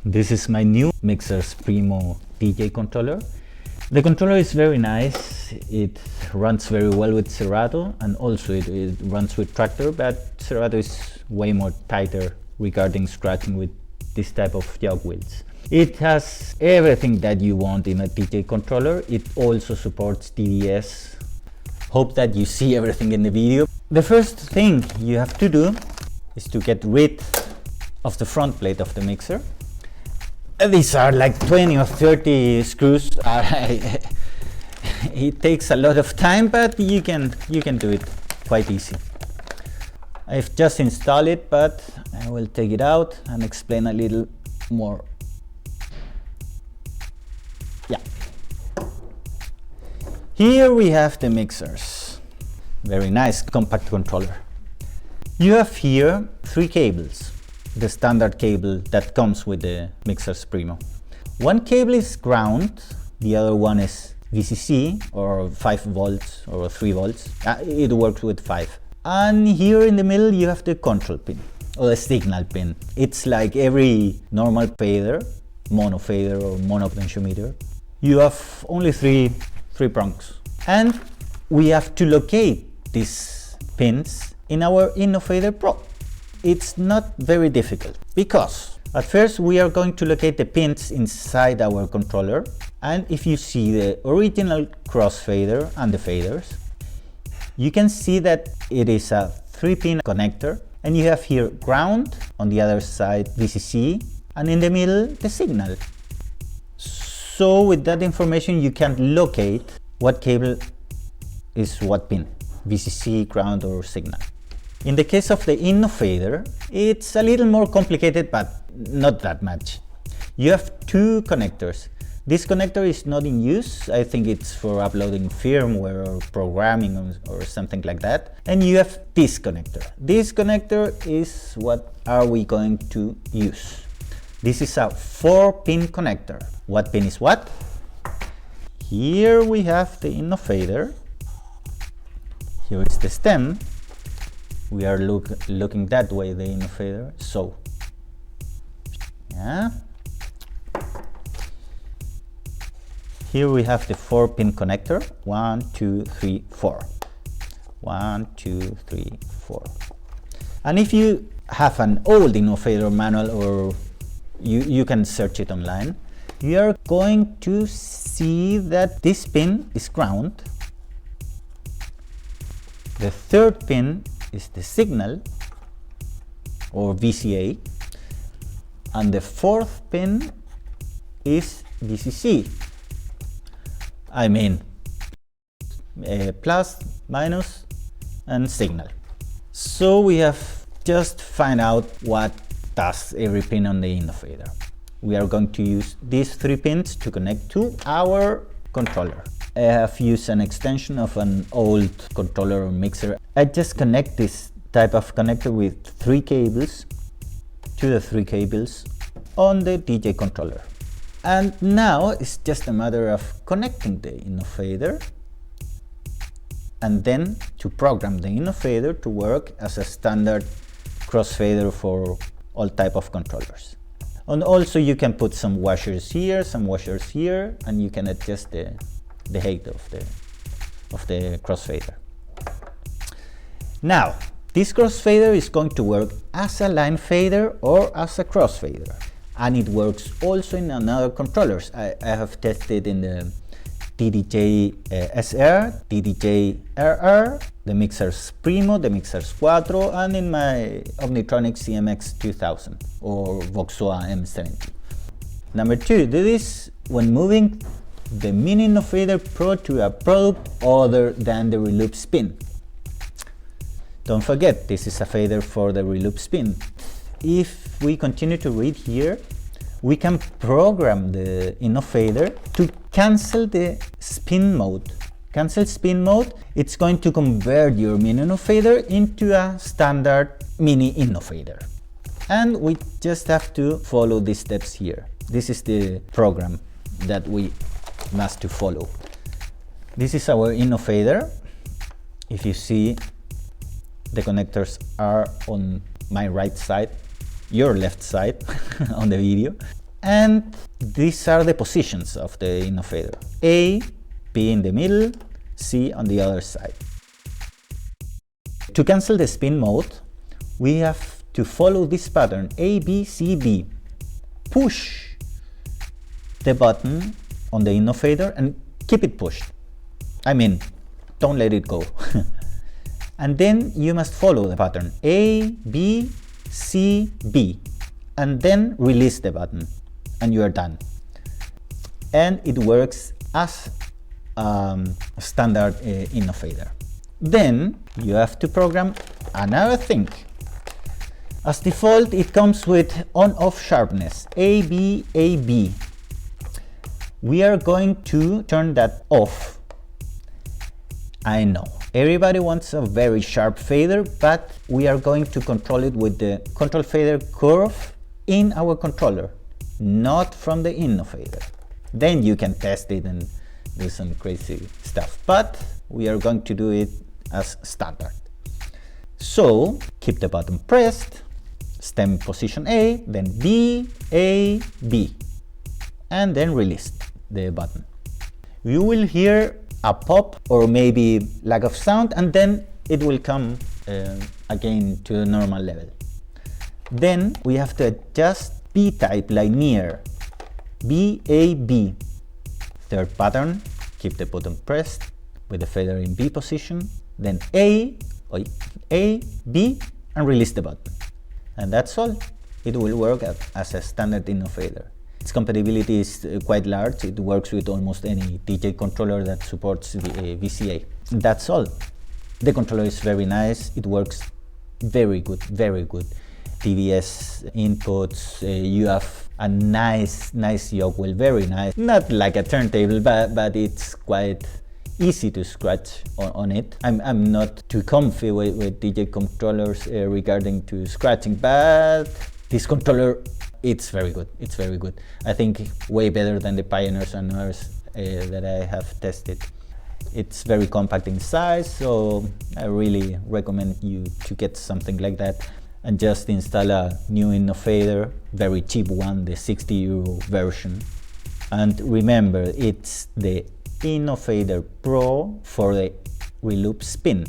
This is my new Mixers Primo DJ controller. The controller is very nice. It runs very well with Serato, and also it runs with Traktor, but Serato is way more tighter regarding scratching with this type of jog wheels. It has everything that you want in a DJ controller. It also supports DDS. Hope that you see everything in the video. The first thing you have to do is to get rid of the front plate of the mixer. These are like 20 or 30 screws. It takes a lot of time, but you can do it quite easy. I've just installed it, but I will take it out and explain a little more. Yeah. Here we have the mixers. Very nice compact controller. You have here 3 cables. The standard cable that comes with the Mixers Primo. One cable is ground, the other one is VCC or 5 volts or 3 volts. It works with 5. And here in the middle you have the control pin or the signal pin. It's like every normal fader, mono fader or mono potentiometer. You have only three prongs. And we have to locate these pins in our Innofader Pro. It's not very difficult because at first we are going to locate the pins inside our controller, and if you see the original crossfader and the faders, you can see that it is a 3-pin connector, and you have here ground, on the other side VCC, and in the middle the signal. So with that information you can locate what cable is what pin, VCC, ground or signal. In the case of the Innofader, it's a little more complicated, but not that much. You have 2 connectors. This connector is not in use. I think it's for uploading firmware or programming or something like that. And you have this connector. This connector is what are we going to use. This is a 4-pin connector. What pin is what? Here we have the Innofader. Here is the stem. We are looking that way, the Innofader. So, yeah. Here we have the 4-pin connector. 1, 2, 3, 4. 1, 2, 3, 4. And if you have an old Innofader manual, or you can search it online, you are going to see that this pin is ground. The 3rd pin is the signal or VCA, and the 4th pin is VCC. I mean plus, minus and signal. So we have just find out what does every pin on the Innofader. We are going to use these 3 pins to connect to our controller. I have used an extension of an old controller or mixer. I just connect this type of connector with 3 cables to the 3 cables on the DJ controller. And now it's just a matter of connecting the Innofader and then to program the Innofader to work as a standard crossfader for all type of controllers. And also you can put some washers here, some washers here, and you can adjust the height of the crossfader. Now, this crossfader is going to work as a line fader or as a crossfader, and it works also in another controllers. I have tested in the DDJ SR, DDJ RR, the Mixers Primo, the Mixers Quattro, and in my Omnitronic CMX 2000 or Voxoa M70. Number 2, do this when moving the Mini Innofader Pro to a product other than the reloop spin. Don't forget, this is a fader for the reloop spin. If we continue to read here, we can program the Innofader to cancel the spin mode. Cancel spin mode, it's going to convert your Mini Innofader into a standard Mini Innofader. And we just have to follow these steps here. This is the program that we must to follow. This is our Innofader. If you see, the connectors are on my right side, your left side on the video. And these are the positions of the Innofader: A, B in the middle, C on the other side. To cancel the spin mode, we have to follow this pattern: A, B, C, B. Push the button on the Innofader and keep it pushed. I mean, don't let it go. And then you must follow the pattern: A, B, C, B. And then release the button and you are done. And it works as standard Innofader. Then you have to program another thing. As default, it comes with on-off sharpness, AB, AB. We are going to turn that off. I know, everybody wants a very sharp fader, but we are going to control it with the control fader curve in our controller, not from the Innofader. Then you can test it and do some crazy stuff, but we are going to do it as standard. So keep the button pressed, stem position A, then B, A, B, and then release the button. You will hear a pop or maybe lack of sound, and then it will come again to the normal level. Then we have to adjust B-type linear, B, A, B. Third pattern, keep the button pressed with the fader in B position, then A, B, and release the button. And that's all. It will work as a standard Innofader. Its compatibility is quite large. It works with almost any DJ controller that supports the VCA. That's all. The controller is very nice. It works very good, very good. TVS inputs, you have a nice yoke wheel, very nice. Not like a turntable, but it's quite easy to scratch on it. I'm not too comfy with DJ controllers regarding to scratching, but this controller, it's very good. It's very good. I think way better than the Pioneers and others that I have tested. It's very compact in size, so I really recommend you to get something like that and just install a new Innofader, very cheap one, the €60 version. And remember, it's the Innofader Pro for the reloop spin.